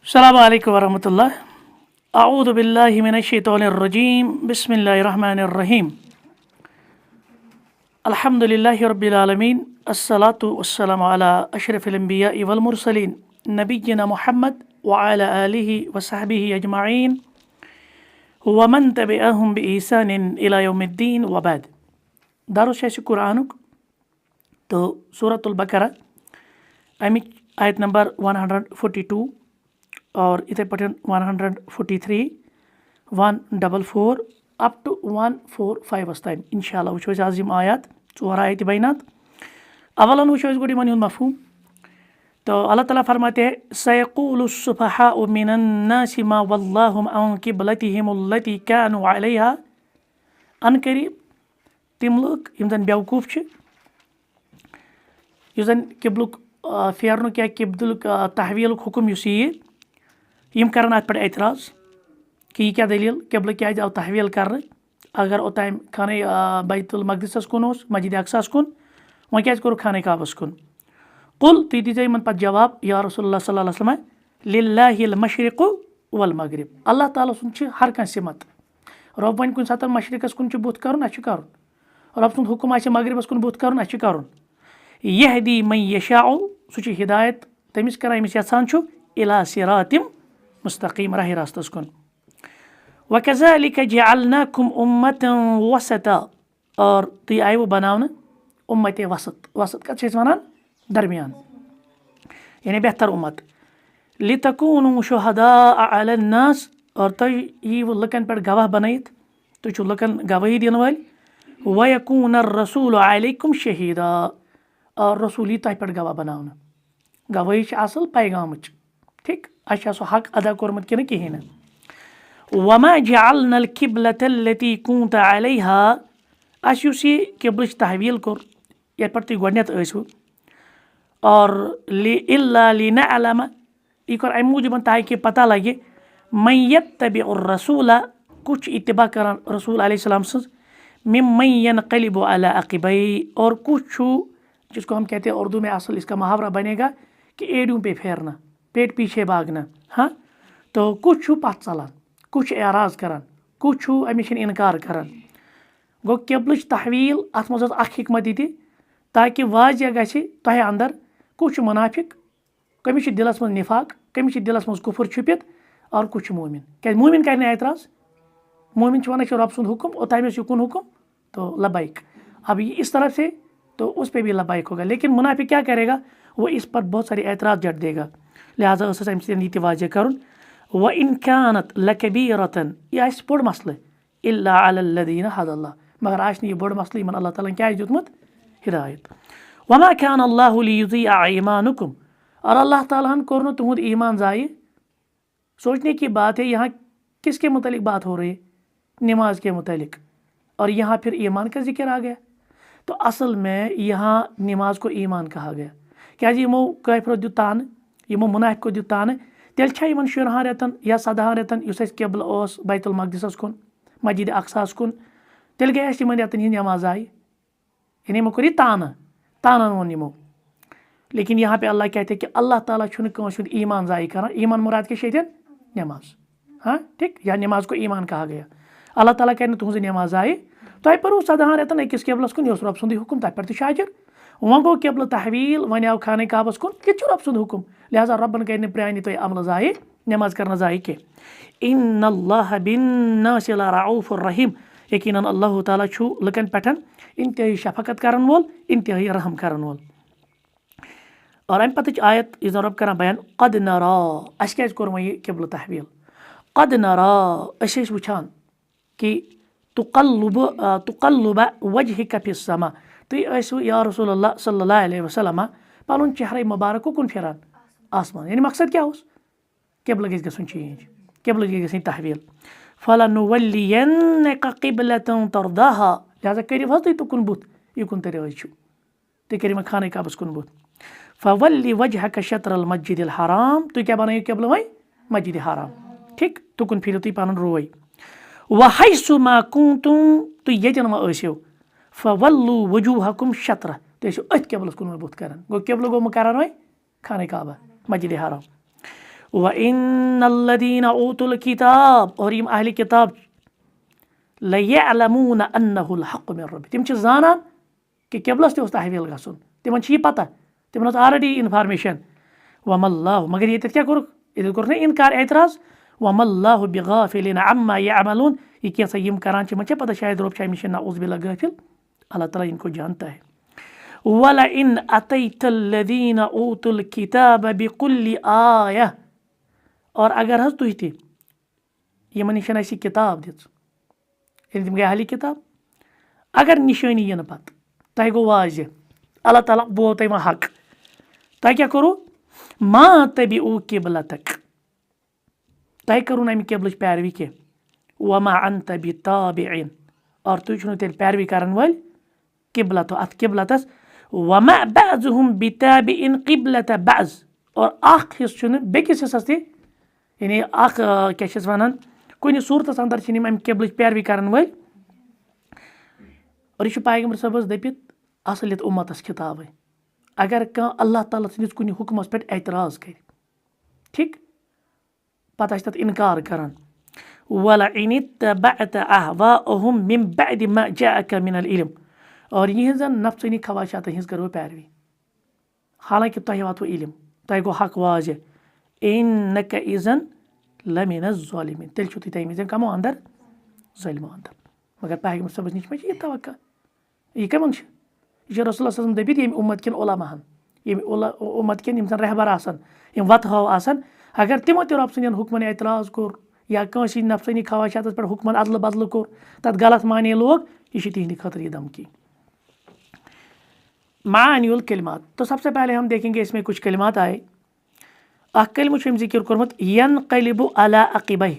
السلام علیکم ورحمۃ اللہ اعوذ باللہ من الشیطان الرجیم بسم اللہ الرحمن الرحیم الحمد للہ رب العالمین الصلاۃ والسلام علی اشرف الانبیاء والمرسلین نبینا محمد وعلی آلہ وصحبہ اجمعین ومن تبعہم بإحسان الی یوم الدین وبعد. درس چھِ اَسہِ قرآنُک تہٕ سورۃ البقرہ اَمِچ آیت نمبر 142 اور اِتھَے پٲٹھۍ 143 144 اپ ٹو 145 تام اِنشاء اللہ وٕچھو أسۍ آز یِم آیات 4 آیتِ بینات. اولن وٕچھو أسۍ گۄڈٕ یِمن ہُنٛد مفہوٗم. تو اللہ تعالیٰ فرماتے ہیں سَيَقُولُ السُّفَحَاءُ مِنَ النَّاسِ مَا وَلَّاهُمْ عَنْ قِبْلَتِهِمُ الَّتِي كَانُوا عَلَيْهَا. ان قریب تِم لُکھ یِم زن بیوقوٗف چھِ یُس زن قبلُک پھیرنُک یا قبلُک تحویٖلُک حُکم یُس یِیہِ یِم کَرَن اَتھ پٮ۪ٹھ اعتراض کہِ یہِ کیٛاہ دٔلیٖل قبلہٕ کیٛازِ آو تحویٖل کَرنہٕ اگر اوٚتام خانہ بیت المقدسَس کُن اوس مسجد اقصاہَس کُن وۄنۍ کیٛازِ کوٚرُکھ خانہ کعبَس کُن. قُل تُہۍ دیٖزیو یِمَن پَتہٕ جواب یا رسول اللہ صلی اللہ علیہ وسلم للہ المشرق والمغرب. اللہ تعالیٰ سُنٛد چھِ ہر کانٛہہ صِمت. رۄب وَنہِ کُنہِ ساتہٕ مشرقَس کُن چھُ بُتھ کَرُن اَسہِ چھُ کَرُن. رۄب سُنٛد حُکم آسہِ مغربَس کُن بُتھ کَرُن اَسہِ چھُ کَرُن. یہدی من یشاء سُہ چھُ ہدایت تٔمِس کَران ییٚمِس یَژھان چھُ اِلی صراطٍ مستقیٖم راہِ راستَس کُن. وَکَذَلِکَ جَعَلْنَاکُمْ أُمَّةً وَسَطًا اور تُہۍ آیوٕ بَناونہٕ اُمَّتِ وسط. وسط کَتھ چھِ أسۍ وَنان درمیان یعنی بہتر اُمت. لِتَکوٗنوٗ شُہَداءَ عَلَى النَّاسِ اور تُہۍ ییٖوٕ لُکَن پٮ۪ٹھ گواہ بَنٲیِتھ تُہۍ چھِو لُکَن گوٲہی دِنہٕ وٲلۍ. وَیَکوٗنَ الرَّسوٗلُ عَلَیکُم شہیٖدًا اور رسوٗل یی تۄہہِ پٮ۪ٹھ گواہ بَناونہٕ. گوٲہی چھِ اَصٕل پیغامٕچ ٹھیٖک اَسہِ چھا سُہ حق ادا کوٚرمُت کِنہٕ کِہیٖنۍ نہٕ. وَمَا جَعَلْنَا الْقِبْلَةَ الَّتِی کُنتَ عَلَیْہَا اَسہِ یُس یہِ قبلٕچ تحویٖل کوٚر یَتھ پٮ۪ٹھ تُہۍ گۄڈنٮ۪تھ ٲسوٕ اور إِلَّا لِنَعْلَمَ یہِ کوٚر اَمہِ موٗجوٗب تاکہِ پتہ لگہِ مَن یَتَّبِعُ الرَّسوٗلَ کُس چھُ اتباع کران رسوٗل علیہ السلام سٕنٛز مِمَّن يَنقَلِبُ عَلَى عَقِبَیہِ اور کُس چھُ جس کو ہم کہتے ہیں اردو میں اصل اس کا محاورہ بنے گا کہ ایڑیوں پہ پھیرنا پیٹ پیچھے بھاگنا. ہاں تو کُس چھُ پتھ ژلان کُس چھُ اعراض کران کُس چھُ اَمہِ نِش اِنکار کران. گوٚو قبلٕچ تحویٖل اَتھ منٛز ٲس اکھ حکمت یہِ تہِ تاکہِ واضح گژھِ تۄہہِ اندر کُس چھُ مُنافِق کٔمِس چھُ دِلس منٛز نِفاق کٔمِس چھُ دِلس منٛز کُفُر چھُپِتھ اور کُس چھُ مومِن. کیٛازِ مومِن کرِ نہٕ اعتراض. مومِن چھُ وَنان یہِ چھُ رۄب سُنٛد حُکم اوٚتام اوس یُکُن حُکم تو لبیک اب یہ اس طرف سے تو اس پہ بھی لبیک ہوگا. لیکن منافق کیا کرے گا وہ اس پر بہت سارے اعتراض جٹ دے گا. لہٰذا ٲس اَسہِ اَمہِ سۭتۍ یہِ تہِ واضح کَرُن. وَإِن كَانَتْ لَكَبِیٖرَةً یہِ آسہِ بوٚڑ مسلہٕ إِلَّا عَلَى الَّذِیٖنَ هَدَى اللّٰہ مگر آسہِ نہٕ یہِ بوٚڑ مسلہٕ یِمن اللہ تعالیٰ ہن کیٛازِ دیُتمُت ہدایت. وَمَا كَانَ اللّٰهُ لِیُضِیعَ ایٖمانَکُم اور اللہ تعالیٰ ہن کوٚر نہٕ تُہُنٛد ایٖمان ضایع. سوچنے کی بات ہے یہاں کس کے متعلق بات ہو رہی ہے نماز کے متعلق اور یہاں پھر ایمان کا ذکر آ گیا. تو اصل میں یہاں نماز کو ایمان کہا گیا کیٛازِ یِمو کٲفرو دیُت تانہٕ یِمو مُنافِقو دیُت تانہٕ تیٚلہِ چھا یِمن 14 رٮ۪تن یا 17 رٮ۪تن یُس اَسہِ قبلہٕ اوس بیت المقدسس کُن مسجد اقصاہَس کُن تیٚلہِ گٔے اَسہِ یِمن رٮ۪تن ہِنٛز نٮ۪ماز ضایع یعنی یِمو کوٚر یہِ تانن ووٚن یِمو. لیکن یہاں پہ اللہ کہتے کہ اللہ تعالیٰ چھُنہٕ کٲنٛسہِ ہُنٛد ایٖمان ضایع کران. ایٖمان مراد کیٛاہ چھِ ییٚتٮ۪ن نٮ۪ماز. ہاں ٹھیٖک یا نٮ۪ماز کو ایٖمان کہا گیا. اللہ تعالیٰ کرِ نہٕ تُہنٛز نٮ۪ماز ضایع. تۄہہِ پٔرو 17 رٮ۪تن أکِس قبلس کُن یہِ اوس رۄب سُنٛدُے حُکم تَتھ پٮ۪ٹھ تہِ چھُ اجر. وۄنۍ گوٚو قبلہٕ تحویٖل وۄنۍ آو خانہ کعبس کُن یہِ تہِ چھُ رۄب سُنٛد حُکم. لہٰذا رۄبن کرِ نہٕ پرٛانہِ تۄہہِ عملہٕ ضایع نٮ۪ماز کرنہٕ ضایع کینٛہہ. اِنَّ اللّٰهَ بِالنَّاسِ لَرَعوٗفٌ رحیٖم یقیٖناً اللہ تعالیٰ چھُ لُکن پٮ۪ٹھ انتہٲیی شفقت کرن وول انتہٲیی رحم کرن وول. اور امہِ پتٕچ آیت یُس زن رۄب کران بیان قد نرا اَسہِ کیٛازِ کوٚر وۄنۍ یہِ قبلہٕ تحویٖل. قد نرا أسۍ ٲسۍ وٕچھان کہِ تُقلُبَ وجہِکَ فِی السما تُہۍ ٲسوٕ یا رسول اللہ صلی اللہ علیہ وسلم پنُن چہرے مُبارک کُن پھِران آسمان. یعنی مقصد کیٛاہ اوس قبلہٕ گژھِ گژھُن چینج قبلہٕ گژھِ گژھٕنۍ تحویٖل. فَلَنُوَلِّیَنَّکَ قِبْلَةً تَرْضَاہَا لہٰذا کٔرِو حظ تُہۍ تُکُن بُتھ یِکُن تُہۍ رٲضۍ چھِو تُہۍ کٔرِو وۄنۍ خانہ کعبس کُن بُتھ. فَوَلِّ وَجْہَکَ شَطْرَ الْمَسْجِدِ الْحَرام تُہۍ کیٛاہ بنٲیِو قبلہٕ وۄنۍ مسجدِ حرام ٹھیٖک تُکُن پھِرِو تُہۍ پنُن روے. وَحَیثُ مَا کُنتُم تُہۍ ییٚتٮ۪ن وۄنۍ ٲسِو فَوَلُّوا وُجوٗہَکُم شَطْرَ تُہۍ ٲسِو أتھۍ قبلس کُن وۄنۍ بُتھ کران. گوٚو قبلہٕ گوٚو مُقرر وۄنۍ خانہ کعبہ مسجدِ حرام. وَإِنَّ الَّذِينَ أُوتُوا الْكِتَابَ اور یِم اہلِ کتاب لَيَعْلَمُونَ أَنَّهُ الْحَقُّ مِنْ رَبِّهِمْ تِم چھِ زانان کہ قبلس تہِ اوس تحویل گژھُن تِمن چھِ یہِ پتہ تِمن ٲس آلریڈی انفارمیشن وَمَا اللّٰهُ مگر ییٚتٮ۪تھ کیٛاہ کوٚرُکھ ییٚتٮ۪تھ کوٚرُکھ نا انکار اعتراض وَمَا اللّٰهُ بِغَافِلٍ عَمَّا يَعْمَلُونَ یہ کیسا یِم کران چھِ یِمن چھےٚ پتہ شاید رۄب چھِ اَمہِ نِش نعوذ باللہ غافل اللہ تعالیٰ ان کو جانتا ہے وَلَئِنْ أَتَيْتَ الَّذِينَ أُوتُوا الْكِتَابَ بِكُلِّ آیَةٍ اور اگر حظ تُہۍ تہِ یِمن نِش اَسہِ کِتاب دِژ ییٚلہِ تِم گٔے اہلِ کِتاب اگر نِشٲنی یِنہٕ پتہٕ تۄہہِ گوٚو واضح اللہ تعالیٰ بوو تۄہہِ وۄنۍ حق تۄہہِ کیٛاہ کوٚروٕ ما تَبِعوٗ قِبلَتَک تۄہہِ کٔروٕ نہٕ اَمہِ قبلٕچ پیروی کینٛہہ وَما أَنتَ بِتَابِعٍ اور تُہۍ چھُو نہٕ تیٚلہِ پیروی کرن وٲلۍ قبلتو اتھ قبلتس وَما بَعْضُهُم بِتَابِعٍ قِبلَةَ بَعْض اور اکھ حصہٕ چھُنہٕ بیٚکِس حصس تہِ یعنی اکھ کیٛاہ چھِ ونان کُنہِ صوٗرتس انٛدر چھِنہٕ یِم اَمہِ قبلٕچ پیروی کرن وٲلۍ اور یہِ چھُ پیغمبر صٲبس دٔپِتھ اصل یتھ اُمتس خطابٕے اگر کانٛہہ اللہ تعالیٰ سٕنٛدِس کُنہِ حُکمس پٮ۪ٹھ اعتراض کرِ ٹھیٖک پتہٕ آسہِ تتھ انکار کران وَلَئِنِ اتَّبَعْتَ أَهْوَاءَهُم مِن بَعْدِ مَا جَاءَكَ مِنَ الْعِلْمِ اور یِہنٛزن نفسٲنی خواہشاتن ہٕنٛز کرو پیروی حالانکہِ تۄہہِ واتوٕ علم تۄہہِ گوٚو حق واضح اِنَّکَ اِذًا لَمِنَ الظَّالِمِیٖن تیٚلہِ چھُو تُہۍ تَمہِ وِزِ کمو اندر ظٲلمو اندر مگر پیغمبر صٲبس نِش ما چھِ یہِ توقع یہِ کمن چھِ یہِ چھُ رسول اللہ صلی اللہ علیہ وسلم دٔپِتھ ییٚمہِ اُمت کٮ۪ن عُلماہن ییٚمہِ اُمت کٮ۪ن یِم زن رہبر آسن یِم وتہٕ ہاو آسن اگر تِمو تہِ رۄب سٕنٛدٮ۪ن حُکمن اعتراض کوٚر یا کٲنٛسہِ ہٕنٛدۍ نفسٲنی خواہشاتس پٮ۪ٹھ حُکمن ادلہٕ بدلہٕ کوٚر تتھ غلط معنے لوگ یہ چھِ تِہنٛدِ خٲطرٕ یہ دھمکی معانی الکلمات تو سب سے پہلے ہم دیکھیں گے اس میں کچھ کلمات آئے اکھ کلمہ چھُ أمۍ ذکر کوٚرمُت ینقلب علی عقبیہ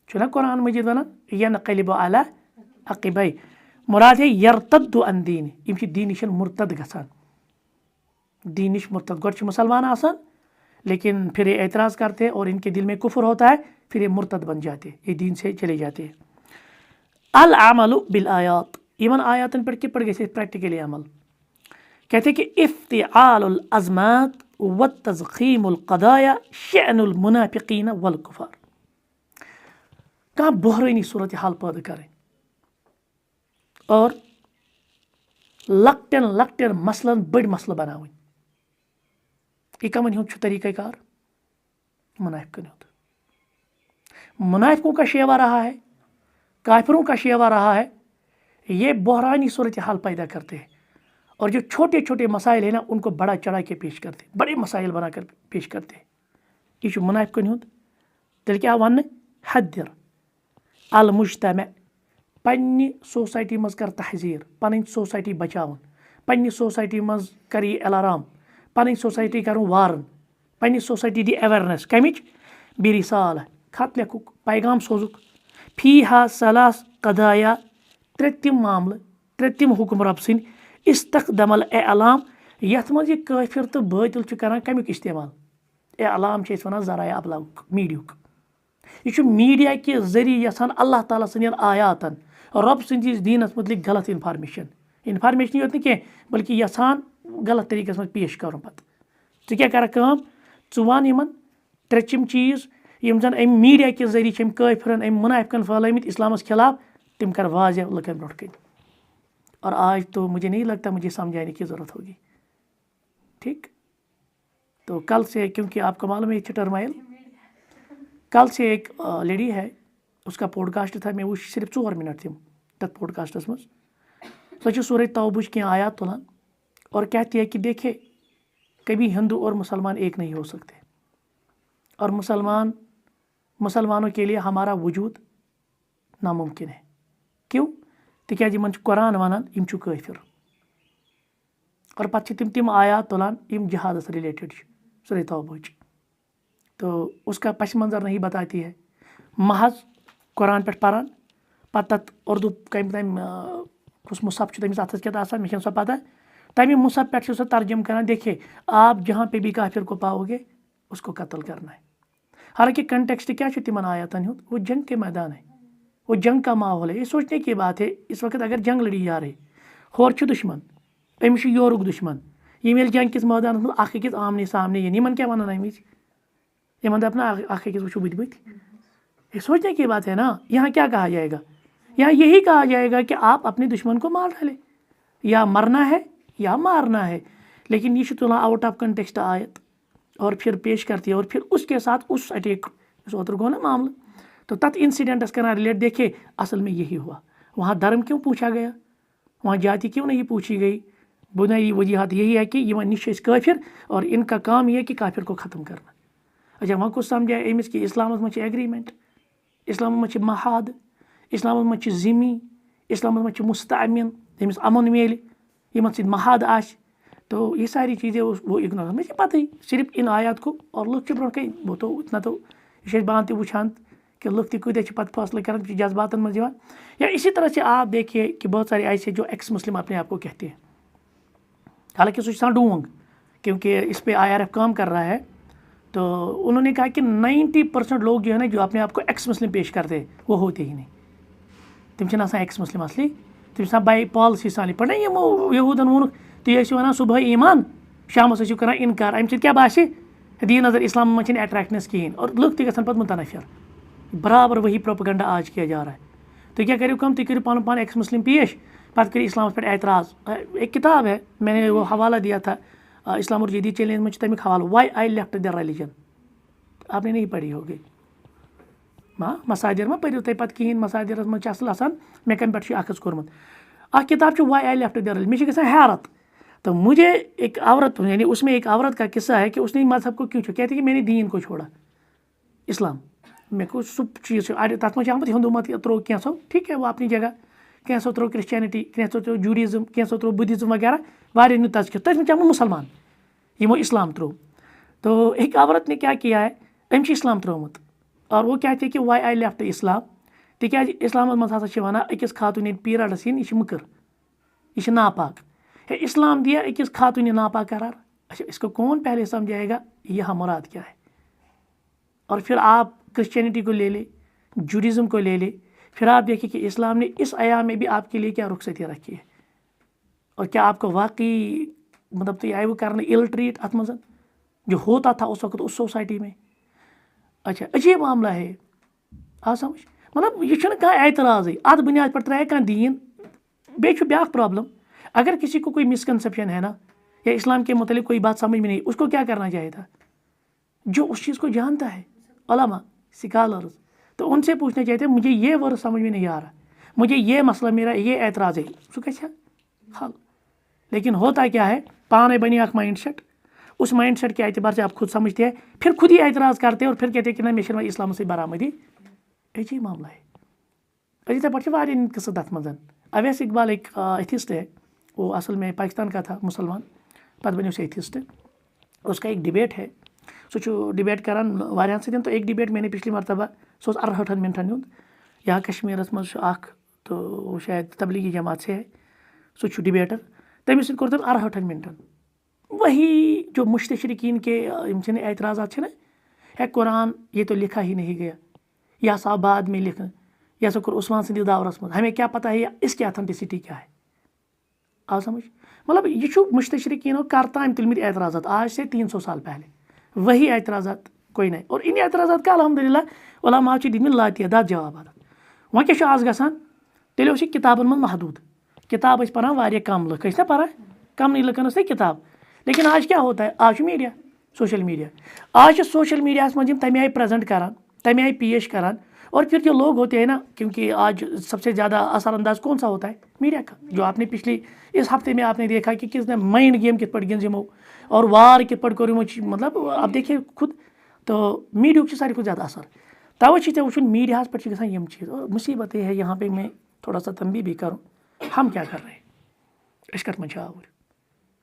چھُ نا قرآن مجیٖد ونان ینقلب علی عقبیہ مراد ہے یرتد عن دین یِم چھِ دین نِش مرتد گژھان دین نش مرتد گۄڈٕ چھِ مسلمان آسان لیکن پھر یہ اعتراض کرتے ہیں اور ان کے دل میں کفر ہوتا ہے پھر یہ مرتد بن جاتے ہیں یہ دین سے چلے جاتے ہیں العمل بالآیات یمن آیاتن پٮ۪ٹھ کِتھ پٲٹھۍ گژھِ اَسہِ پریکٹیکلی عمل کہتے ہیں کہ افتعال الازمات وتضخیم القضایا شأن المنافقین والکفار کانٛہہ بحرٲنی صورت حال پٲدٕ کرٕنۍ اور لۄکٹٮ۪ن لۄکٹٮ۪ن مسلن بٔڑۍ مسلہٕ بناوٕنۍ یہ کمن ہُنٛد چھُ طریقہ کار منافقن ہُنٛد منافقوں کا شیوا رہا ہے کافروں کا شیوا رہا ہے یہ بحرانی صورتحال پیدا کرتے ہیں اور جو چھوٹے چھوٹے مسائل ہیں نا ان کو بڑا چڑھا کے پیش کرتے ہیں بڑے مسائل بنا کر پیش کرتے ہیں یہ چھُ منافقن ہُنٛد تیٚلہِ کیٛاہ وَننہٕ حدِر المجتمع پننہِ سوسایٹی منٛز کر تحذیٖر پنٕنۍ سوسایٹی بچاوُن پننہِ سوسایٹی منٛز کر یہِ الارام پنٕنۍ سوسایٹی کرُن وارن پننہِ سوسایٹی دی اویرنیس کمِچ برسالہ خط لیکھُکھ پیغام سوزُکھ فیہا ثلاث قضایا ترٛےٚ تِم معاملہٕ ترٛےٚ تِم حُکم رۄب سٕنٛدۍ استخدم الاعلام یتھ منٛز یہِ کٲفر تہٕ بٲطل چھُ کران کمیُک استعمال اعلام چھِ أسۍ ونان ذرایع ابلاغُک میٖڈیاہُک یہِ چھُ میٖڈیا کہِ ذٔریعہٕ یژھان اللہ تعالیٰ سٕنٛدٮ۪ن آیاتن رۄب سٕنٛدِس دیٖنس متعلق غلط انفارمیشن یوت نہٕ کینٛہہ بلکہِ یژھان غلط طریٖقس منٛز پیش کرُن پتہٕ ژٕ کیٛاہ کرکھ کٲم ژٕ وَن یِمن ترٛےٚ تِم چیٖز یِم زن امہِ میٖڈیا کہِ ذٔریعہٕ چھِ أمۍ کٲفرن امہِ منافقن پھٲلٲمٕتۍ اسلامس خلاف تِم کر واضح لُکن برونٛٹھ کَنۍ اور آج تو مجھے نہیں لگتا مجھے سمجھانے کی ضرورت ہوگی ٹھیک تو کل سے کیونکہ آپ کو معلوم ہے یہ ٹرمائل کل سے ایک لیڈی ہے اس کا پوڈ کاسٹ تھا میں وٕچھ صرف 4 منٹ تِم تتھ پوڈ کاسٹس منٛز سۄ چھِ سورہ توبہٕچ کینٛہہ آیات تُلان اور کہتی ہے کہ دیکھے کبھی ہندو اور مسلمان ایک نہیں ہو سکتے اور مسلمانوں کے لیے ہمارا وجود ناممکن ہے کیوں تِکیٛازِ یِمن چھُ قرآن ونان یِم چھُ کٲفر اور پتہٕ چھِ تِم آیات تُلان یِم جہادس ریلیٹڈ چھِ سورہ توبہٕچ تو اس کا پس منظر نہیں بتاتی ہے محض قرآن پٮ۪ٹھ پران پتہٕ تتھ اردو کمہِ تام کُس مصحف چھُ تٔمِس اتھس کٮ۪تھ آسان مےٚ چھَنہٕ سۄ پتہ تمہِ مصحف پٮ۪ٹھ چھِ سۄ ترجم کران دیکھیے آپ جہاں پہ بھی کافر کو پاؤ گے اس کو قتل کرنا ہے حالانکہ کنٹیکسٹ کیا چھُ تِمن آیاتن ہُنٛد وہ جنگ کے میدان ہے وہ جنگ کا ماحول ہے یہ سوچنے کی بات ہے اس وقت اگر جنگ لڑی جا رہی ہورٕ چھُ دشمن أمِس چھُ یورُک دشمن یِم ییٚلہِ جنگ کِس مٲدانس منٛز اکھ أکِس آمنے سامنے یِن یِمن کیٛاہ ونان امہِ وِزِ یہ مطلب اپنا أکِس وٕچھو بٕتھِ بٕتھِ یہ سوچنے کی بات ہے نا. یہاں کیا کہا جائے گا؟ یہاں یہی کہا جائے گا کہ آپ اپنے دشمن کو مار ڈالیں, یا مرنا ہے یا مارنا ہے. لیکن یہ تلان آؤٹ آف کنٹیکسٹ آیت اور پھر پیش کرتی ہے, اور پھر اس کے ساتھ اس اٹیک اوتر گو نا معاملہ, تو تت انسیڈنٹس کرنا ریلیٹ. دیکھیے اصل میں یہی ہوا. وہاں دھرم کیوں پوچھا گیا, وہاں جاتی کیوں نہیں پوچھی گئی؟ بنیادی وجوہات یہی ہے کہ یہ نش کافر, اور ان کا کام یہ ہے کہ کافر کو ختم کرنا. اچھا وہاں کو سمجھائے امس کہ اسلام مجھ ایگریمنٹ, اسلام مجھ محاد, اسلام مجھ ذمی, اسلام مجھ مستامن, یمس امن میل, یمن سۭتۍ محاد آسہِ. تو یہ ساری چیزیں وہ اگنور. مجھے پتہ ہی صرف ان آیات کو, اور لوگ کے برونٛٹھ کَنۍ وہ تو اتنا تو یہ بان تہ وٕچھان کہ لوگ تہ کۭتیاہ پتہ فٲصلہٕ کران جذباتن منٛز یِوان. یا اسی طرح سے آپ دیکھیے کہ بہت سارے ایسے جو ایکس مسلم اپنے آپ کو کہتے ہیں, حالانکہ سو چھُ ڈونگ, کیونکہ اس پہ IRF کام کر رہا ہے. تو انہوں نے کہا کہ 90% لوگ جو ہے نا جو اپنے آپ کو ایکس مسلم پیش کرتے ہیں وہ ہوتے ہی نہیں. تم چھِنہٕ آسان ایکس مسلم اصلی, تم چھِ آسان بائی پالسی سان پہ. یِمو یہوٗدن ووٚنُکھ تُہۍ ٲسِو وَنان صُبحٲے ایمان, شامس ٲسِو کران اِنکار. اَمہِ سۭتۍ کیٛاہ باسہِ, دِیِو نظر اسلام منٛز چھِنہٕ اٹریکٹنس کِہیٖنۍ, اور لُکھ تہِ گژھن پتہٕ مُتنفر. برابر وہی پروپیگنڈا آج کیا جا رہا ہے. تُہۍ کیٛاہ کٔرِو کٲم, تُہۍ کٔرِو پنُن پان ایکس مسلم پیش, پتہٕ کٔرِو اسلامس پٮ۪ٹھ اعتراض. ایک کتاب ہے, میں نے وہ حوالہ دیا تھا, اسلام اور جدید چیلنج منٛز چھُ تمیُک حوالہٕ, why I left the religion. آپ نے نہیں پڑھی ہوگی. ہاں مسادر ما پٔرِو تُہۍ پتہٕ کِہیٖنۍ, مسادرس منٛز چھِ اصل آسان مےٚ کمہِ پٮ۪ٹھ چھُ اکھ حظ کوٚرمُت. اکھ کتاب چھُ why I left the religion. مےٚ چھِ گژھان حیرت. تو مجھے ایک عورت, یعنی اس میں ایک عورت کا قصہ ہے کہ اس نے مذہب کو کیوں چھوڑا. کہتی کہ میں نے دین کو چھوڑا, اسلام. مےٚ کو سُہ چیٖز چھُ اَڑِ تَتھ منٛز چھُ آمُت ہِندوٗ مت ترٛوو کینٛژھو, ٹھیٖک ہے وہ اپنی جگہ, کینٛژھو ترٛوو کرسچینٹی, کینٛژھو ترٛوو جوٗڈیزم, کینٛژھو ترٛوو بدھزم وغیرہ, واریاہ نیوٗ تذکر. تٔتھۍ منٛز چھُ آمُت مُسلمان, یِمو اسلام ترٛوو. تو ایک عورت نے کیا کیا ہے, أمۍ چھُ اسلام ترٛوومُت, اور وہ کہتے کہ وائی آئی لیفٹ اسلام. تِکیٛازِ اِسلامس منٛز ہسا چھِ وَنان أکِس خاتوٗن ییٚلہِ پیٖرڈس یِن یہِ چھِ مٔکٕر, یہ چھِ ناپاک. ہے اسلام دیا أکِس خاتوٗن یہِ ناپاک قرار. اچھا اس کو کون پہلے سمجھائے گا یہاں مراد کیا ہے. اور پھر آپ کرسچینٹی کو لے لیں, جوڈیزم کو لے لیں, پھر آپ دیکھیں کہ اسلام نے اس ایام میں بھی آپ کے لیے کیا رخصتی رکھی ہے, اور کیا آپ کو واقعی مطلب تو آئے وہ کرنا اِل ٹریٹ ات منٛز جو ہوتا تھا اس وقت اس سوسائٹی میں. اچھا عجیب معاملہ ہے, آ سمجھ. مطلب یہ چھُنہٕ کانٛہہ اعتراضٕے, اتھ بُنیاد پٮ۪ٹھ ترٛایہِ کانٛہہ دیٖن. بیٚیہِ چھُ بیٛاکھ پرٛابلم, اگر کسی کو کوئی مسکنسیپشن ہے نا, یا اسلام کے متعلق کوئی بات سمجھ میں نہیں, اس کو کیا کرنا چاہیے تھا, جو اس چیز کو جانتا ہے, علماء, اسکالرز, تو ان سے پوچھنا چاہیے تھے مجھے یہ ورڈ سمجھ میں نہیں آ رہا, مجھے یہ مسئلہ میرا یہ اعتراض ہے, سُہ گژھِ ہا حل. لیکن ہوتا کیا ہے, پانے بنی اکھ مائنڈ سیٹ, اس مائنڈ سیٹ کے اعتبار سے آپ خود سمجھتے ہیں, پھر خود ہی اعتراض کرتے ہیں, اور پھر کہتے ہیں کہ نہ مےٚ چھنہٕ اسلام سے برآمدی. عجیب معاملہ ہے. اسی طرح چھِ واریاہ قصہٕ تَتھ منٛز. اویس اقبال ایک ایتھسٹ ہے, وہ اصل میں پاکستان کا تھا مسلمان, پتہٕ بنیو سُہ ایتھسٹ. اس کا ایک ڈبیٹ ہے, سُہ چھُ ڈبیٹ کران واریاہن سۭتۍ. تو ایک ڈبیٹ میں نے پچھلی مرتبہ سُہ اوس 68 منٹن ہُنٛد. یہاں کشمیرس منٛز چھُ اکھ, تو وہ شاید تبلیغی جماعت سے ہے, سُہ چھُ ڈبیٹر. تٔمِس سۭتۍ کوٚر تٔمۍ 68 منٹن وہی جو مستشرقین کے یِم چھِنہٕ اعتراضات چھِنہ, ہے قرآن یہ تو لکھا ہی نہیں گیا, یہ ہسا بعد میں لکھنا, یہ ہسا کوٚر عثمان سٕنٛدِس دورس منٛز, ہمیں کیا پتہ ہے اس کی اتھنٹسٹی کیا ہے. آ سمجھ. مطلب یہ چھُ مستشرقینو کرتام تُلمٕتۍ اعتراضات آج سے 300 سال پہلے, وہی اعتراضات کوئی نہیں. اور ان اعتراضات کا الحمدللہ علماء چھِ دِتمٕتۍ لاتعداد جوابات. وۄنۍ کیٛاہ چھُ آز گژھان, تیٚلہِ اوس یہِ کِتابن منٛز محدوٗد, کِتاب ٲسۍ پران واریاہ کم لُکھ, ٲسۍ نا پران, کمنٕے لُکن ٲس نہ کِتاب. لیکن آج کیا ہوتا ہے, آج چھُ میٖڈیا, سوشل میٖڈیا. آج چھِ سوشل میٖڈیاہس منٛز یِم تَمہِ آیہِ پریزنٹ کران, تَمہِ آیہِ پیش کران. اور پھر جو لوگ ہوتے ہیں نا, کیونکہ آج سب سے زیادہ اثر انداز کون سا ہوتا ہے, میڈیا کا. جو آپ نے پچھلی اس ہفتے میں آپ نے دیکھا کہ کس نے مائنڈ گیم کت پٲٹھۍ گِنٛز یِمو, اور وار کت پٲٹھۍ کوٚر یِمو, مطلب اب دیکھیے خود. تو میڈیا چھُ ساروی کھۄتہٕ زیادٕ اثر. توے چھِ ژےٚ وٕچھُن میڈیاہس پٮ۪ٹھ چھِ گژھان یِم چیٖز. اور مصیبت یہ ہے یہاں پہ میں تھوڑا سا تنبیہ بھی کروں, ہم کیا کر رہے ہیں, أسۍ کَتھ منٛز چھِ آوٕرۍ.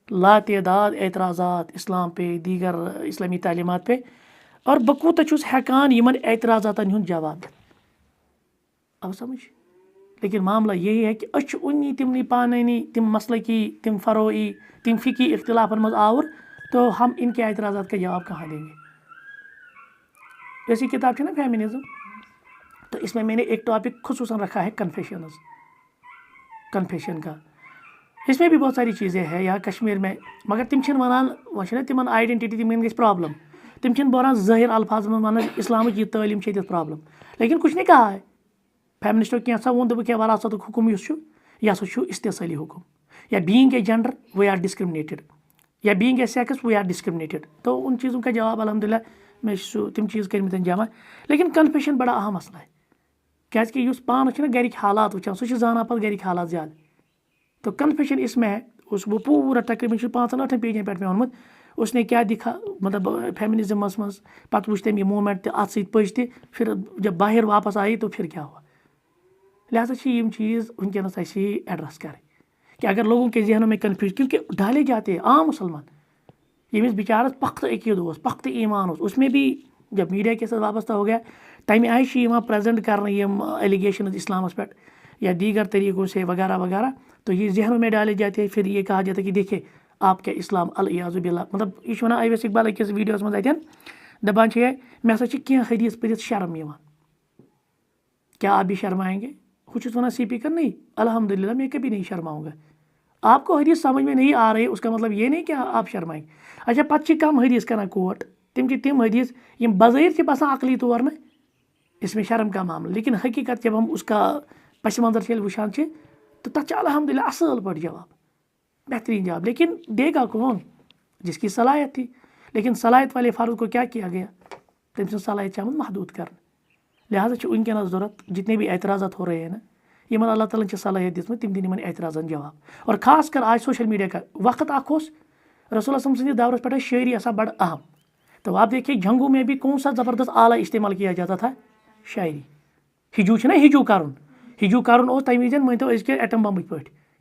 لاتعداد اعتراضات اسلام پہ, دیگر اسلامی تعلیمات پہ, اور بہٕ کوٗتاہ چھُس ہٮ۪کان یِمن اعتراضاتن ہُنٛد جواب دِتھ. آو سمجھ. لیکن معاملہ یہی ہے کہ أسۍ چھِ اُنی تِمنٕے پانٲنی تِم مسلکی, تِم فروعی, تِم فقی اختلافن منٛز آوُر, تو ہم ان کے اعتراضات کا جواب کہاں دیں گے. جیسی کتاب ہے نا فیمنزم, تو اس میں نے ایک ٹاپک خصوصاً رکھا ہے کنفیشنز, کنفیشن کا. اس میں بھی بہت ساری چیزیں ہیں یہاں کشمیر میں, مگر تم چھِنہٕ وَنان, وۄنۍ چھِ نا تمن آئیڈینٹٹی تمن گژھِ پرابلم. تم چھن بولان ظاہر الفاظ میں ونان اسلام کی تعلیم چھ پرابلم لیکن کچھ نہیں کہا ہے. فیمنسٹو کینسا وون دپک وراثت حکم اس یہ ہسا استحصالی حکم یا being a gender we are discriminated یا being a sex we are discriminated. تو ان چیزوں کا جواب الحمد للہ میں تم چیز کرمتن جمع. لیکن کنفیشن بڑا اہم مسئلہ ہے کیازکہ اس پانس گرک حالات وچان سہ زانان پتہ گرک حالات زیادہ. تو کنفیشن اس میں ہے وہ پورا تقریباً 5-8 پیجن پہ میں وونمت اس نے کیا دکھا مطلب فیمنزمس مز پتہ وچ تم یہ مومنٹ تہ ات ست پج تہ پھر جب باہر واپس آئی تو پھر کیا ہوا. لہٰذا یہ چیز ونکس اسی ایڈریس کریں کہ اگر لوگوں کے ذہنوں میں کنفیوز کیونکہ ڈالے جاتے ہیں عام مسلمان یمس بیچارس پختہ عقید پختہ ایمان اس میں بھی جب میڈیا کے ساتھ وابستہ ہو گیا تمہ آئی پریزنٹ کرنے یم ایلیگیشنز اسلامس پہ یا دیگر طریقوں سے وغیرہ وغیرہ. تو یہ ذہنوں میں ڈالے جاتے ہیں. پھر یہ کہا جاتا ہے کہ دیکھیں آپ کیا اسلام الیاذ باللہ مطلب یہ ونان اویس اقبال اکس ویڈیوس مز اتن دپان مے ہسا کی حدیث پڑھت شرم یوان کیا آپ بھی شرمائیں گے. وہ چھس ونان سپیکر نہیں الحمد للہ میں کبھی نہیں شرماؤں گا. آپ کو حدیث سمجھ میں نہیں آ رہی اس کا مطلب یہ نہیں کہ آپ شرمائیں گے. اچھا پتہ کم حدیث کران کوٹ تم حدیث یم بظاہر باسان عقلی طور نا اس میں شرم کا معاملہ لیکن حقیقت جب ہم اس کا پس منظر وچان تو تک الحمد للہ اصل پہ جواب بہترین جواب. لیکن دے گا کون جس کی صلاحیت تھی. لیکن صلاحیت والے فرد کو کیا کیا گیا تم سے صلاحیت محدود کرنا. لہٰذا ونکس ضرورت جتنے بھی اعتراضات ہو رہے ہیں نا یمن اللہ تعالیٰ صلاحیت دِژمٕژ تم دن اعتراضن جواب. اور خاص کر آج سوشل میڈیا کا وقت اخ رسول اللہ سندس دورس پہ شاعری آسان بڑا اہم. تو آپ دیکھیے جنگوں میں بھی کون سا زبردست آلہ استعمال کیا جاتا تھا شاعری. ہجو نا ہجو کرن تمہ وز مانتو ازکے ایٹم بم پہ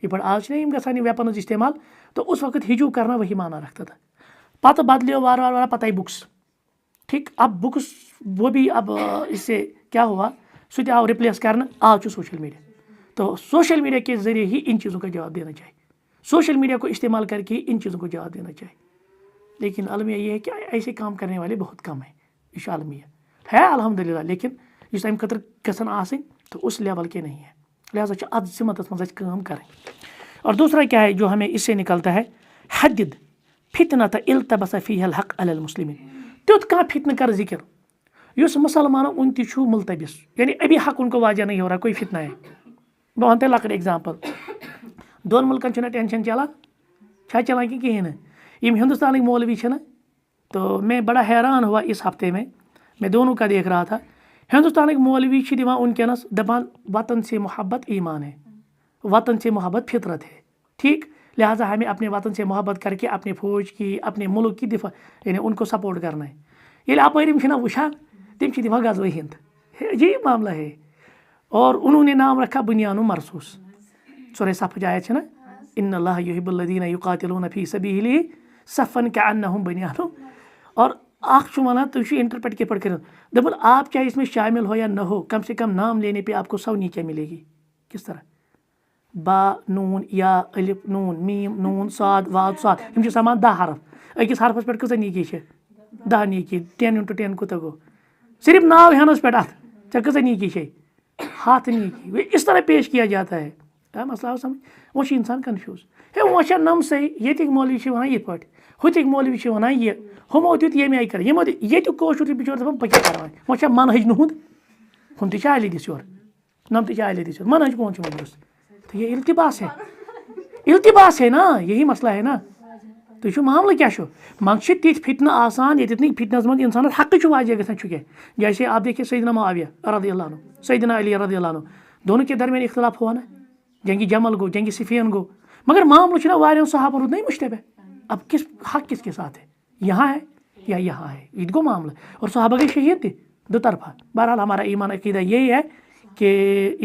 یہ پہ آج گھان ویپنز استعمال. تو اس وقت ہجو کرنا وہی مانا رکھتا تھا. پتہ بدلیو وار پتہ آئی بکس ٹھیک. اب بکس وہ بھی اب اس سے کیا ہوا سہ آو ریپلیس کرنا آج سوشل میڈیا. تو سوشل میڈیا کے ذریعے ہی ان چیزوں کا جواب دینا چاہیے. سوشل میڈیا کو استعمال کر کے ان چیزوں کو جواب دینا چاہیے. لیکن المیہ یہ ہے کہ ایسے کام کرنے والے بہت کم ہیں. یہ المیہ ہے الحمد للہ لیکن اس امہ خاطر گھن آسن تو اس لیول کے نہیں ہے. لہٰذا ات ذمتس مز کام کریں. اور دوسرا کیا ہے جو ہمیں اس سے نکلتا ہے حدد فتنۃ التبس فیہ الحق علی المسلمین. تیت کھانا فتنہ کر ذکر اس مسلمانوں ان تہ ملتبس یعنی ابھی حق ان کو واجہ نہیں ہو رہا کوئی فتنہ ہے. بہ ون تہ لکٹ ایگزامپل دون ملکن چھنا ٹینشن چلان چلان کہ کہین یم ہندوستانک مولوی چھنا. تو میں بڑا حیران ہوا اس ہفتے میں دونوں کا دیکھ رہا تھا. ہندوستانک مولوی دِوان ونکس دپان وطن سے محبت ایمان ہے وطن سے محبت فطرت ہے ٹھیک. لہٰذا ہمیں اپنے وطن سے محبت کر کے اپنے فوج کی اپنے ملک کی دفاع یعنی ان کو سپورٹ کرنا ہے. ییٚلہِ اپٲرۍ یِم چھِنا وٕچھان تِم چھِ دِوان غزوہ ہند. یہ معاملہ ہے. اور انہوں نے نام رکھا بنیان مرصوص. سورہ صف آیت نا ان اللہ یحب الذین یقاتلون فی سبیلہ صفا کأنہم بنیان. اور اخ ونان تھی انٹرپریٹ کے پڑھ کر دپن آپ چاہے اس میں شامل ہو یا نہ ہو کم سے کم نام لینے پہ آپ کو سونی کیا ملے گی. کس طرح با نون یا الف نون میم نون صاد واد صاد یم سامان 10 حرف اکس حرفس پہ کۭژاہ نیکی 10 نیکی 10 × 10 کوتاہ گو صرف ناو ہینس پہ ات ژےٚ کۭژاہ نیکی 7 نیکی. اس طرح پیش کیا جاتا ہے. مسئلہ آو سمجھ. وہ انسان کنفیوز ہے وہ نمسے یتک مولوی ونان یہ پہ ہوتک مولوی ونان یہ ہمو دیت یمہِ آیہِ کر یمو یہ کٲشُر بچور دپان بہٕ کیٛاہ کران وۄنۍ منہج نہُنٛد ہُم تہِ چھِ اہلِ حدیث یورٕ نم تہِ چھِ اہلِ حدیث یورٕ منہج کون چھُ ونیُس. تو یہ التباس ہے نا یہی مسئلہ ہے نا. تُہۍ چھُو معاملہٕ کیا چھُ منٛزٕ چھِ تِتھۍ فتنہٕ آسان ییٚتٮ۪تھ نہٕ فتنس منٛز انسانس حقٕے چھُ واجہ گژھان چھُ کینٛہہ. جیسے آپ دیکھیے سیدنا معاویہ رضی اللہ عنہ سیدنا علی رضی اللہ عنہ دونوں کے درمیان اختلاف ہوا نا. جنگی جمل گو جنگی صفین گو مگر معاملہ چھُنہ واریاہن صحابن روٗد نا مشتبہ. اب حق کس کے ساتھ ہے یہاں ہے یا یہاں ہے یہ گو معاملہ. اور صحابہ گئی شہید تہِ دو طرفہ. بہرحال ہمارا ایمان عقیدہ یہی ہے کہ